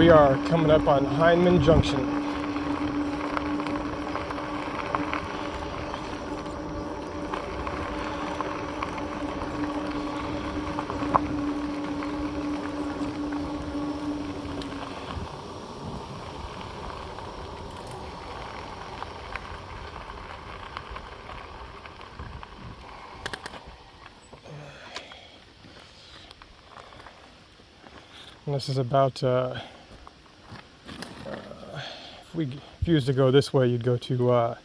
we are coming up on Hindman Junction. And this is about, if you was to go this way, you'd go to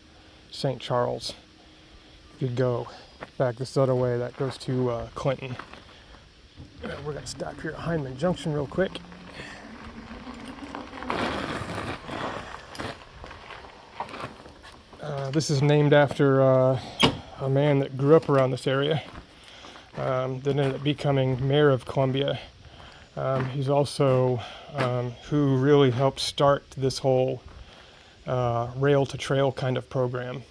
St. Charles. If you'd go back this other way, that goes to Clinton. We're going to stop here at Hindman Junction real quick. This is named after a man that grew up around this area, that ended up becoming mayor of Columbia. He's also who really helped start this whole rail-to-trail kind of program.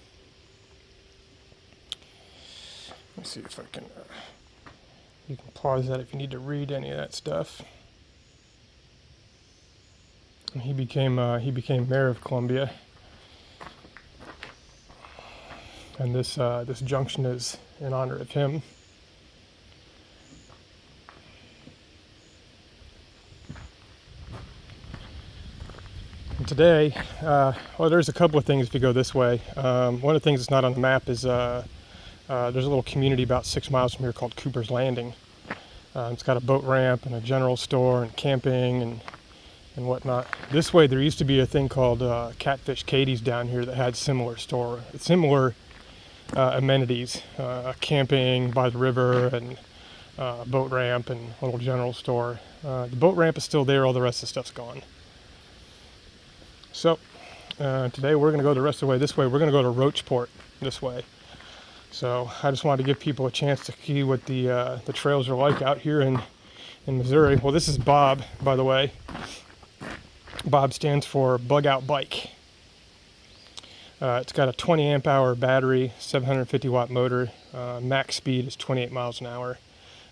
Let's see if I can, you can pause that if you need to read any of that stuff. And he became mayor of Columbia. And this junction is in honor of him. And today, well, there's a couple of things if you go this way. One of the things that's not on the map is there's a little community about 6 miles from here called Cooper's Landing. It's got a boat ramp and a general store and camping and whatnot. This way, there used to be a thing called Catfish Katy's down here that had similar amenities, camping by the river and boat ramp and a little general store. The boat ramp is still there, all the rest of the stuff's gone. So today we're going to go the rest of the way this way. We're going to go to Rocheport this way. So I just wanted to give people a chance to see what the trails are like out here in Missouri. Well, this is B.O.B, by the way. B.O.B stands for Bug Out Bike. It's got a 20 amp hour battery, 750 watt motor. Max speed is 28 miles an hour.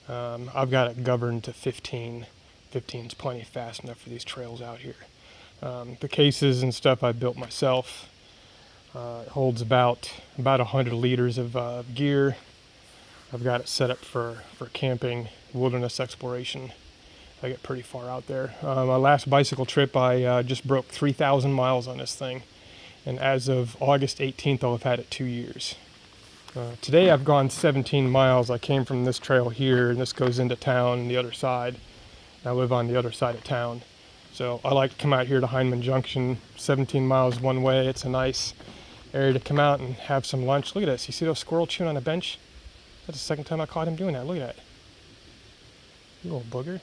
I've got it governed to 15. 15 is plenty fast enough for these trails out here. The cases and stuff I built myself. It holds about 100 liters of gear. I've got it set up for camping, wilderness exploration. I get pretty far out there. My last bicycle trip, I just broke 3,000 miles on this thing. And as of August 18th, I'll have had it 2 years. Today I've gone 17 miles. I came from this trail here, and this goes into town on the other side. I live on the other side of town. So I like to come out here to Hindman Junction, 17 miles one way. It's a nice area to come out and have some lunch. Look at this. You see those squirrels chewing on a bench? That's the second time I caught him doing that. Look at that. You little booger.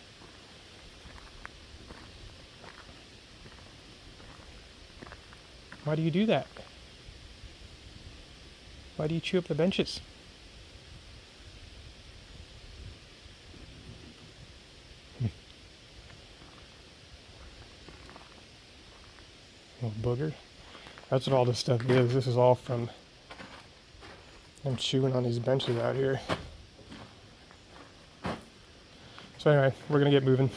Why do you do that? Why do you chew up the benches? Little booger. That's what all this stuff is. This is all from them chewing on these benches out here. So anyway, we're gonna get moving.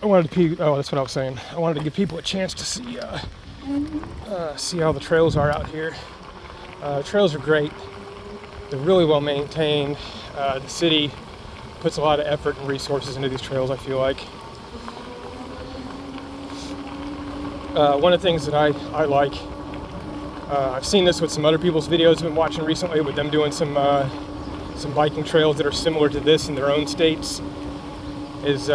That's what I was saying. I wanted to give people a chance to see how the trails are out here. The trails are great. They're really well maintained. The city puts a lot of effort and resources into these trails, I feel like. One of the things that I like, I've seen this with some other people's videos I've been watching recently with them doing some biking trails that are similar to this in their own states, is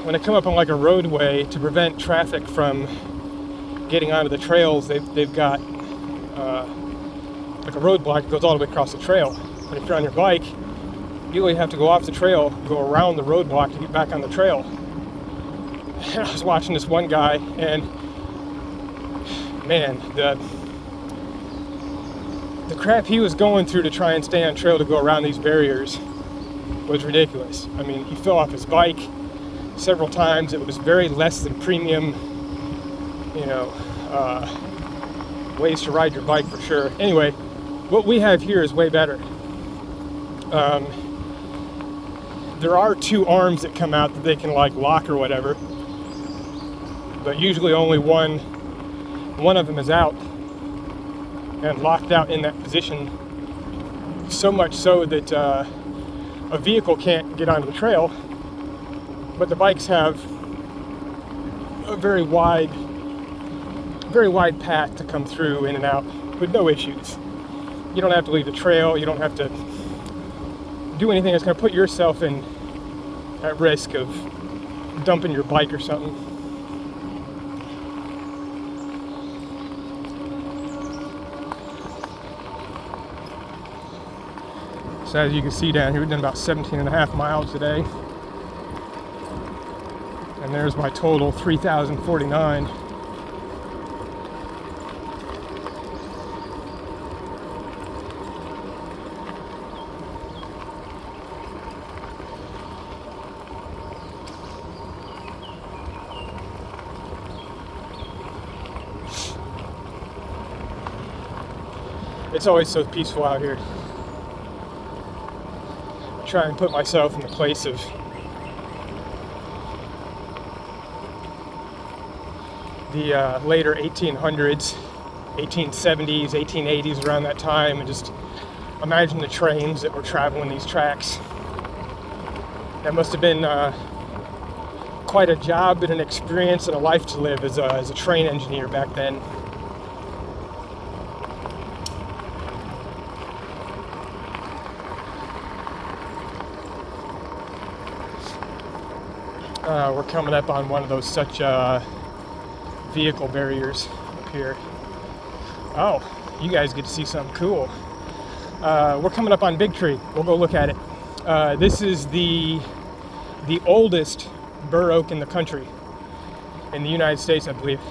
when they come up on like a roadway to prevent traffic from getting onto the trails, they've got like a roadblock that goes all the way across the trail. But if you're on your bike, you really have to go off the trail, go around the roadblock to get back on the trail. And I was watching this one guy, and man, the crap he was going through to try and stay on trail to go around these barriers was ridiculous. I mean, he fell off his bike several times. It was very less than premium you know, ways to ride your bike for sure. Anyway, what we have here is way better. There are two arms that come out that they can like lock or whatever, but usually only one of them is out and locked out in that position, so much so that a vehicle can't get onto the trail, but the bikes have a very wide path to come through in and out with no issues. You don't have to leave the trail, you don't have to do anything that's going to put yourself at risk of dumping your bike or something. So as you can see down here, we've done about 17.5 miles today. And there's my total, 3,049. It's always so peaceful out here. I try and put myself in the place of the later 1800s, 1870s, 1880s, around that time, and just imagine the trains that were traveling these tracks. That must have been quite a job and an experience and a life to live as a train engineer back then. We're coming up on one of those such vehicle barriers up here. Oh, you guys get to see something cool. We're coming up on Big Tree. We'll go look at it. This is the oldest bur oak in the country, in the United States, I believe.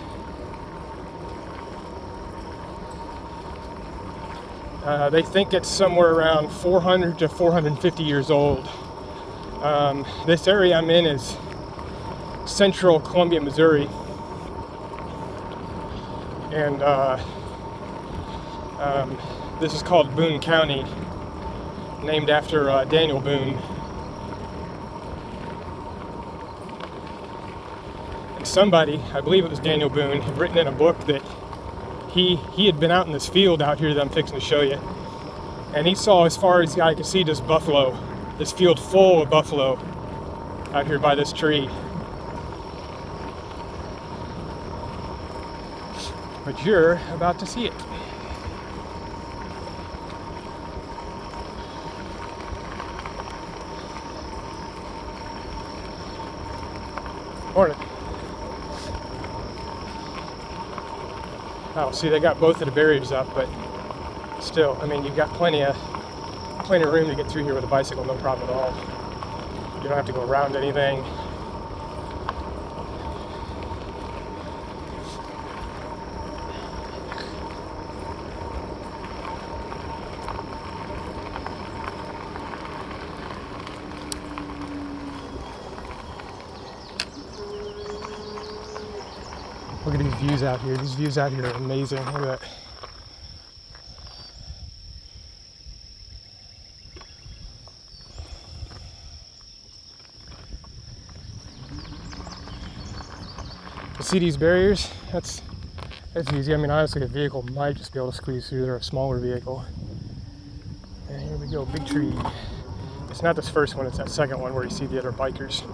They think it's somewhere around 400 to 450 years old. This area I'm in is central Columbia, Missouri, and this is called Boone County, named after Daniel Boone. And somebody, I believe it was Daniel Boone, had written in a book that he had been out in this field out here that I'm fixing to show you, and he saw as far as the eye could see this buffalo, this field full of buffalo out here by this tree. But you're about to see it. Morning. Oh, see, they got both of the barriers up, but still, I mean, you've got plenty of room to get through here with a bicycle, no problem at all. You don't have to go around anything. Look at these views out here. These views out here are amazing. Look at that. You see these barriers? That's easy. I mean, honestly, a vehicle might just be able to squeeze through. They're a smaller vehicle. And here we go, Big Tree. It's not this first one, it's that second one where you see the other bikers.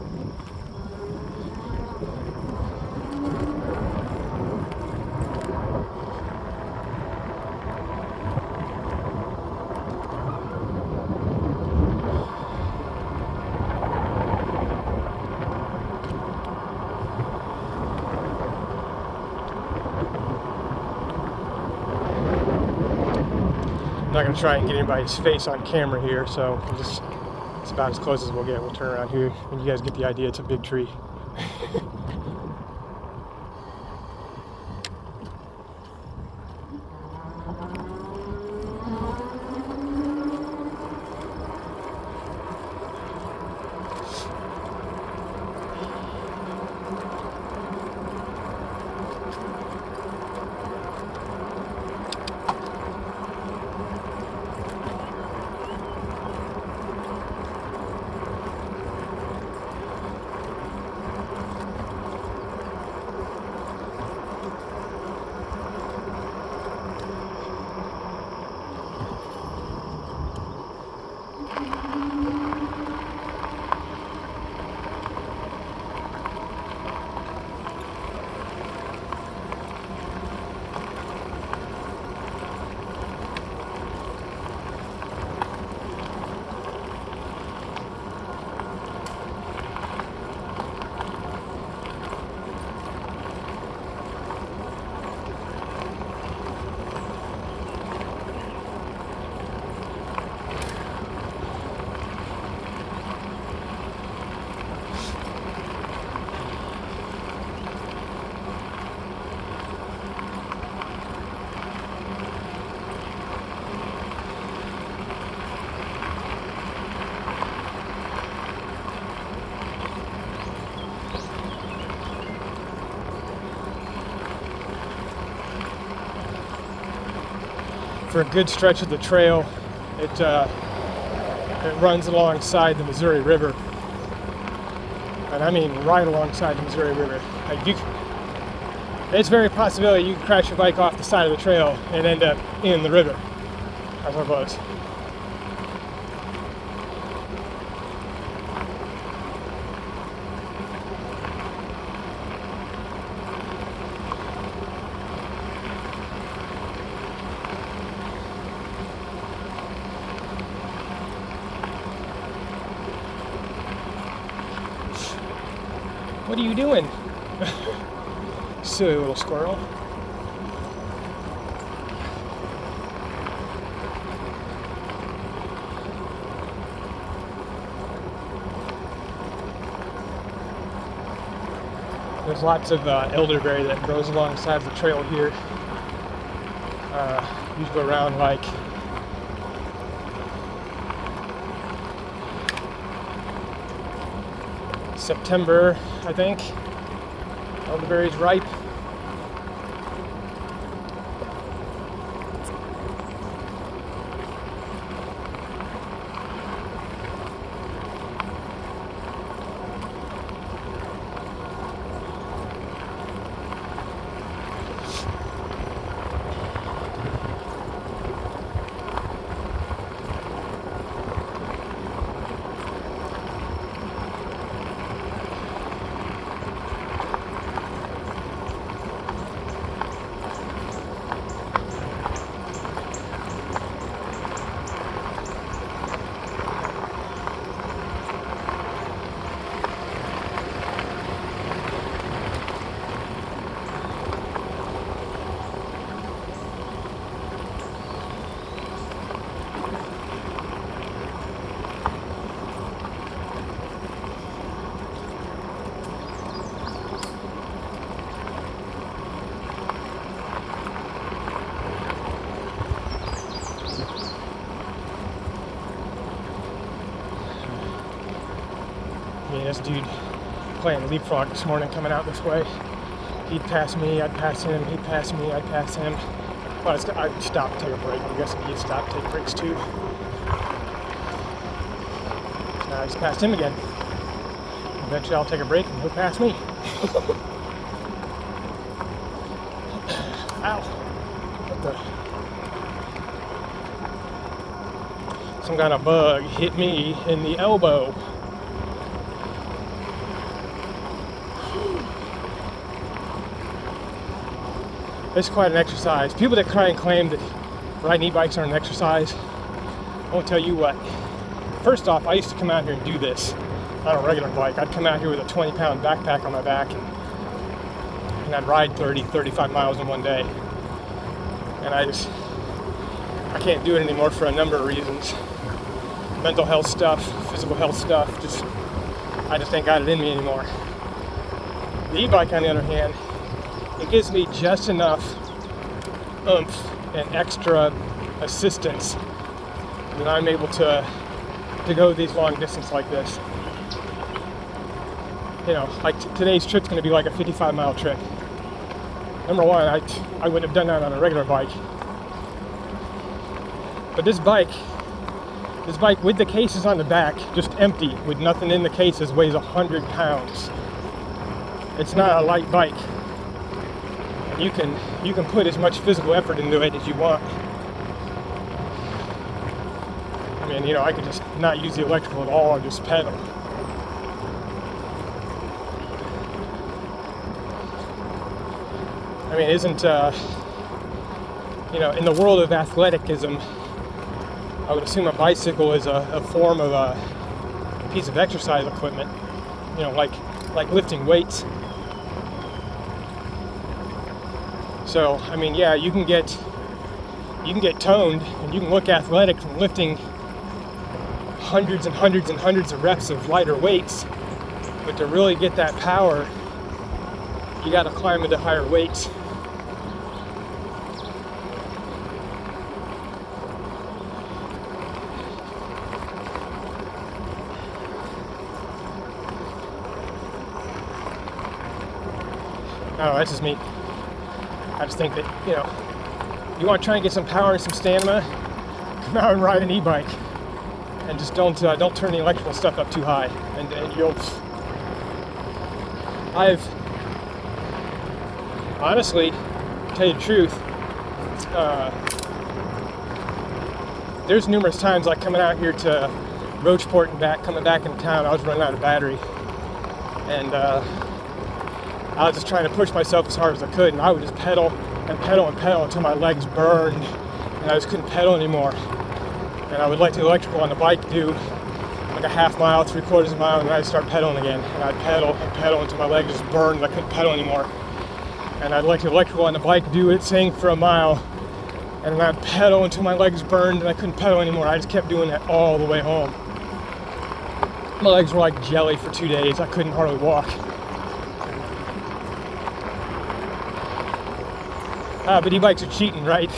I'm not going to try and get anybody's face on camera here, so it's about as close as we'll get. We'll turn around here, and you guys get the idea. It's a big tree. for a good stretch of the trail, it runs alongside the Missouri River. And I mean right alongside the Missouri River. Like it's very possibility you could crash your bike off the side of the trail and end up in the river. That's how close. What are you doing? Silly little squirrel. There's lots of elderberry that grows alongside the trail here. Usually around like September, I think. Elderberry's ripe. This dude playing leapfrog this morning coming out this way. He'd pass me, I'd pass him, he'd pass me, I'd pass him. Well, I'd stop and take a break. I'm guessing he'd stop and take breaks too. Now I just passed him again. Eventually I'll take a break and he'll pass me. Ow. What the? Some kind of bug hit me in the elbow. It's quite an exercise. People that try and claim that riding e-bikes aren't an exercise, I won't tell you what. First off, I used to come out here and do this on a regular bike. I'd come out here with a 20-pound backpack on my back and I'd ride 30, 35 miles in one day. And I can't do it anymore for a number of reasons. Mental health stuff, physical health stuff, I just ain't got it in me anymore. The e-bike, on the other hand, it gives me just enough oomph and extra assistance that I'm able to go these long distances like this. You know, like today's trip's going to be like a 55-mile trip. Number one, I wouldn't have done that on a regular bike. But this bike with the cases on the back, just empty, with nothing in the cases, weighs 100 pounds. It's not a light bike. You can put as much physical effort into it as you want. I mean, you know, I could just not use the electrical at all and just pedal. I mean, isn't, you know, in the world of athleticism, I would assume a bicycle is a form of a piece of exercise equipment, you know, like lifting weights. So, I mean, yeah, you can get toned and you can look athletic from lifting hundreds and hundreds and hundreds of reps of lighter weights, but to really get that power, you got to climb into higher weights. I don't know, that's just me. I just think that, you know, you want to try and get some power and some stamina, come out and ride an e-bike, and just don't turn the electrical stuff up too high, and you'll. I've honestly, to tell you the truth, there's numerous times like coming out here to Rocheport and back, coming back into town, I was running out of battery, and I was just trying to push myself as hard as I could, and I would just pedal and pedal and pedal until my legs burned, and I just couldn't pedal anymore. And I would let the electrical on the bike do like a half mile, 3/4 of a mile, and then I'd start pedaling again. And I'd pedal and pedal until my legs just burned and I couldn't pedal anymore. And I'd let the electrical on the bike do its thing for a mile, and then I'd pedal until my legs burned and I couldn't pedal anymore. I just kept doing that all the way home. My legs were like jelly for 2 days. I couldn't hardly walk. But e-bikes are cheating, right?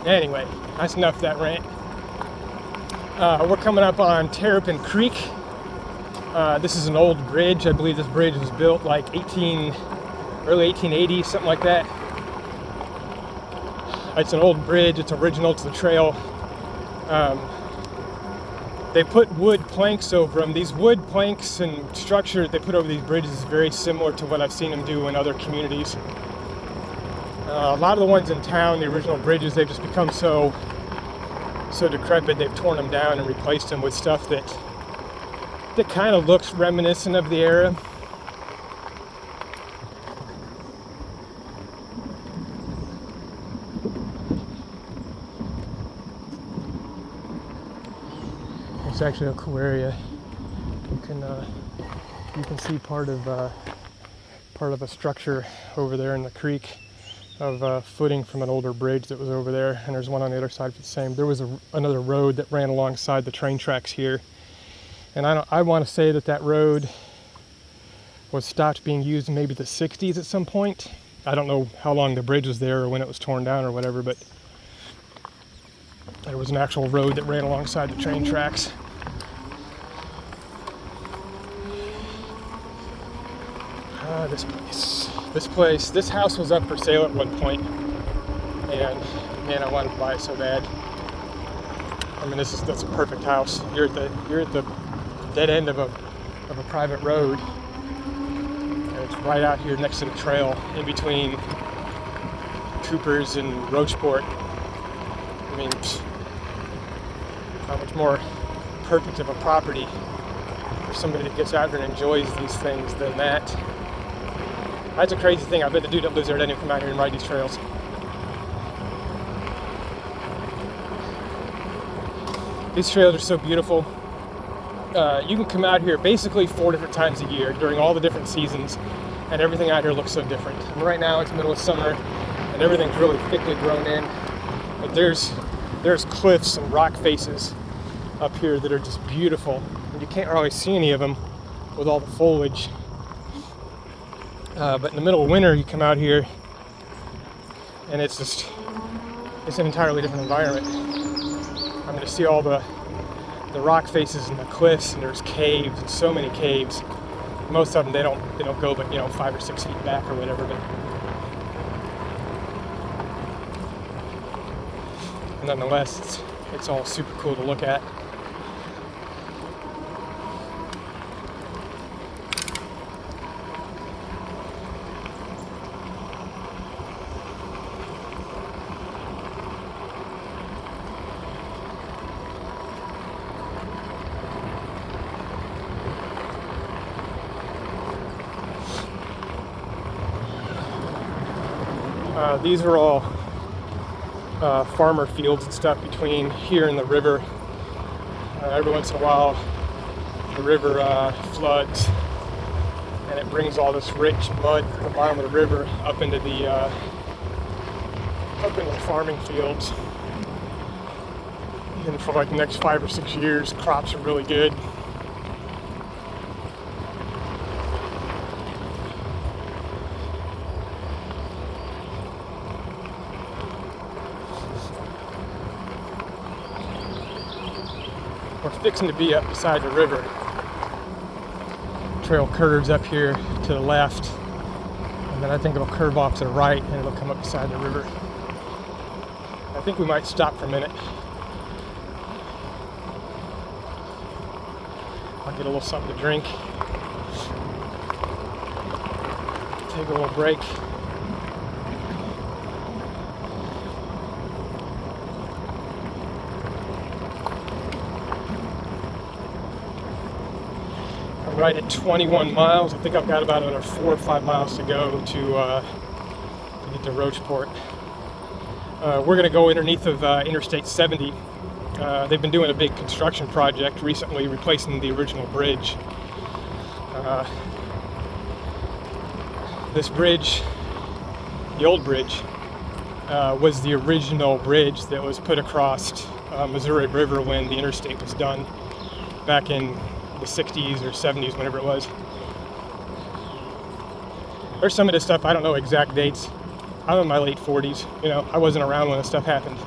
Anyway, that's enough of that rant. We're coming up on Terrapin Creek. This is an old bridge. I believe this bridge was built like early 1880s, something like that. It's an old bridge. It's original to the trail. They put wood planks over them. These wood planks and structure that they put over these bridges is very similar to what I've seen them do in other communities. A lot of the ones in town, the original bridges, they've just become so decrepit. They've torn them down and replaced them with stuff that kind of looks reminiscent of the era. It's actually a cool area. You can see part of a structure over there in the creek of footing from an older bridge that was over there, and there's one on the other side for the same. There was another road that ran alongside the train tracks here, and I want to say that road was stopped being used in maybe the 60s at some point. I don't know how long the bridge was there or when it was torn down or whatever, but there was an actual road that ran alongside the train tracks. This house was up for sale at one point, and man, I wanted to buy it so bad. I mean, that's a perfect house. You're at the dead end of a private road, and it's right out here next to the trail, in between Coopers and Rocheport. I mean, how much more perfect of a property for somebody that gets out here and enjoys these things than that? That's a crazy thing. I bet the dude that lives there doesn't even come out here and ride these trails. These trails are so beautiful. You can come out here basically 4 different times a year during all the different seasons, and everything out here looks so different. And right now it's middle of summer, and everything's really thickly grown in. But there's cliffs and rock faces up here that are just beautiful, and you can't really see any of them with all the foliage. But in the middle of winter, you come out here, and it's an entirely different environment. I'm going to see all the rock faces and the cliffs, and there's caves, and so many caves. Most of them they don't go but 5 or 6 feet back or whatever. But nonetheless, it's all super cool to look at. These are all farmer fields and stuff between here and the river. Every once in a while, the river floods, and it brings all this rich mud from the bottom of the river up into the farming fields. And for like the next 5 or 6 years, crops are really good. We're fixing to be up beside the river. Trail curves up here to the left, And then I think it'll curve off to the right and it'll come up beside the river. I think we might stop for a minute. I'll get a little something to drink. Take a little break. I'm right at 21 miles. I think I've got about another 4 or 5 miles to go to get to Rocheport. We're going to go underneath of Interstate 70. They've been doing a big construction project recently, replacing the original bridge. This bridge, the old bridge, was the original bridge that was put across Missouri River when the interstate was done back in the 60s or 70s, whenever it was. There's some of this stuff, I don't know exact dates. I'm in my late 40s, you know, I wasn't around when this stuff happened.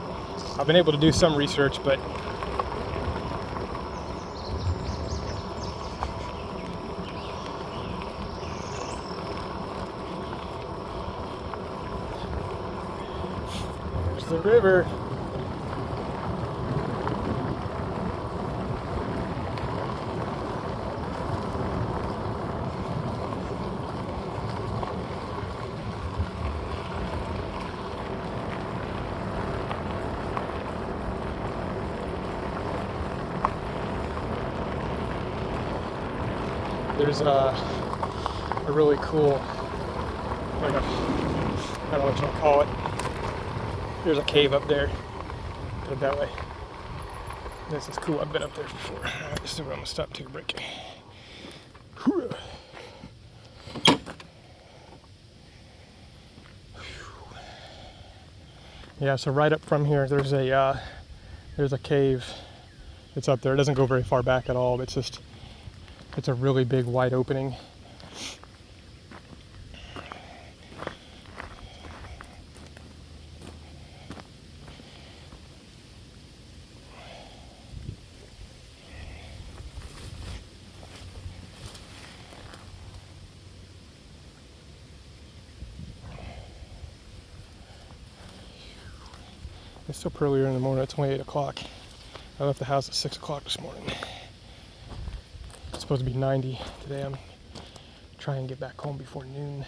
I've been able to do some research, but there's the river. There's a really cool, like a, I don't know what you want to call it. There's a cave up there, put it that way. This is cool, I've been up there before. Alright, this is where I'm going to stop, take a break. Yeah, so right up from here, there's a cave that's up there. It doesn't go very far back at all, but it's a really big wide opening. It's still earlier in the morning, it's only 8 o'clock. I left the house at 6 o'clock this morning. It's supposed to be 90 today. I'm trying to get back home before noon.